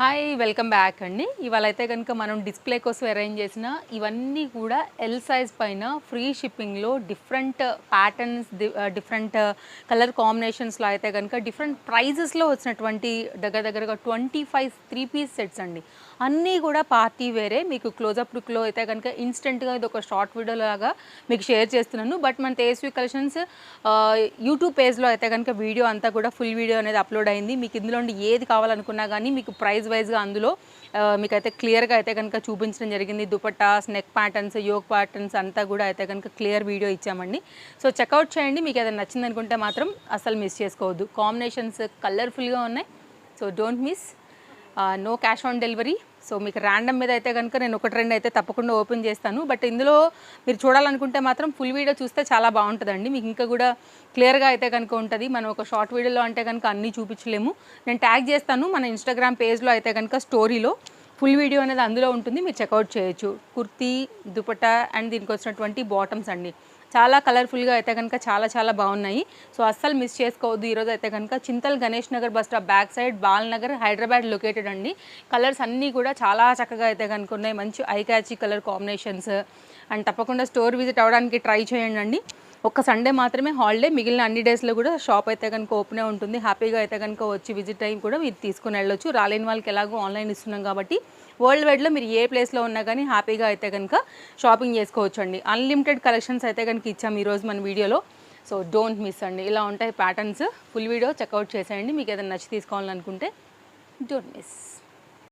Hi welcome back అండి. ఇవాళ అయితే కనుక మనం డిస్ప్లే కోసం అరేంజ్ చేసిన ఇవన్నీ కూడా ఎల్ సైజ్ పైన ఫ్రీ షిప్పింగ్లో డిఫరెంట్ ప్యాటర్న్స్ డిఫరెంట్ కలర్ కాంబినేషన్స్లో అయితే కనుక డిఫరెంట్ ప్రైజెస్లో వచ్చినటువంటి దగ్గరగా 25 3-piece సెట్స్ అండి. అన్నీ కూడా పార్టీ వేరే. మీకు క్లోజప్ లుక్లో అయితే కనుక ఇన్స్టెంట్గా ఇది ఒక షార్ట్ వీడియో లాగా మీకు షేర్ చేస్తున్నాను. బట్ మన తేజస్వి కలెక్షన్స్ యూట్యూబ్ పేజ్లో అయితే కనుక వీడియో అంతా కూడా ఫుల్ వీడియో అనేది అప్లోడ్ అయింది. మీకు ఇందులో ఏది కావాలనుకున్నా కానీ మీకు ప్రైస్ వైజ్గా అందులో మీకైతే క్లియర్గా అయితే కనుక చూపించడం జరిగింది. Dupattas, neck patterns, yoke patterns అంతా కూడా అయితే కనుక క్లియర్ వీడియో ఇచ్చామండి. సో చెక్అవుట్ చేయండి. మీకు ఏదైనా నచ్చింది అనుకుంటే మాత్రం అసలు మిస్ చేసుకోవద్దు. కాంబినేషన్స్ కలర్ఫుల్గా ఉన్నాయి. So don't miss. No cash on delivery. So మీకు ర్యాండమ్ మీద అయితే కనుక నేను ఒకటి రెండు అయితే తప్పకుండా ఓపెన్ చేస్తాను. బట్ ఇందులో మీరు చూడాలనుకుంటే మాత్రం ఫుల్ వీడియో చూస్తే చాలా బాగుంటుందండి. మీకు ఇంకా కూడా క్లియర్గా అయితే కనుక ఉంటుంది. మనం ఒక షార్ట్ వీడియోలో అంటే కనుక అన్నీ చూపించలేము. నేను ట్యాగ్ చేస్తాను మన ఇన్స్టాగ్రామ్ పేజ్లో అయితే కనుక స్టోరీలో ఫుల్ వీడియో అనేది అందులో ఉంటుంది. మీరు చెక్అవుట్ చేయొచ్చు. కుర్తీ, దుపట్టా అండ్ దీనికి వచ్చినటువంటి బాటమ్స్ అండి చాలా కలర్ఫుల్గా అయితే కనుక చాలా బాగున్నాయి. సో అస్సలు మిస్ చేసుకోవద్దు. ఈరోజు అయితే కనుక Chintal Ganesh Nagar bus stop back side Balnagar Hyderabad located అండి. కలర్స్ అన్నీ కూడా చాలా చక్కగా అయితే కనుక ఉన్నాయి. మంచి eye catchy colour combinations. And తప్పకుండా స్టోర్ విజిట్ అవ్వడానికి ట్రై చేయండి అండి. ఒక్క సండే మాత్రమే హాలిడే. మిగిలిన అన్ని డేస్లో కూడా షాప్ అయితే కనుక ఓపెనే ఉంటుంది. హ్యాపీగా అయితే కనుక వచ్చి విజిట్ అయ్యి కూడా మీరు తీసుకుని వెళ్ళొచ్చు. రాలేని వాళ్ళకి ఎలాగో ఆన్లైన్ ఇస్తున్నాం కాబట్టి వరల్డ్ వైడ్లో మీరు ఏ ప్లేస్లో ఉన్నా కానీ హ్యాపీగా అయితే కనుక షాపింగ్ చేసుకోవచ్చు అండి. అన్లిమిటెడ్ కలెక్షన్స్ అయితే కనుక ఇచ్చాము ఈరోజు మన వీడియోలో. సో డోంట్ మిస్ అండి. ఇలా ఉంటాయి ప్యాటర్న్స్. ఫుల్ వీడియో చెక్అవుట్ చేసేయండి. మీకు ఏదైనా నచ్చి తీసుకోవాలనుకుంటే డోంట్ మిస్.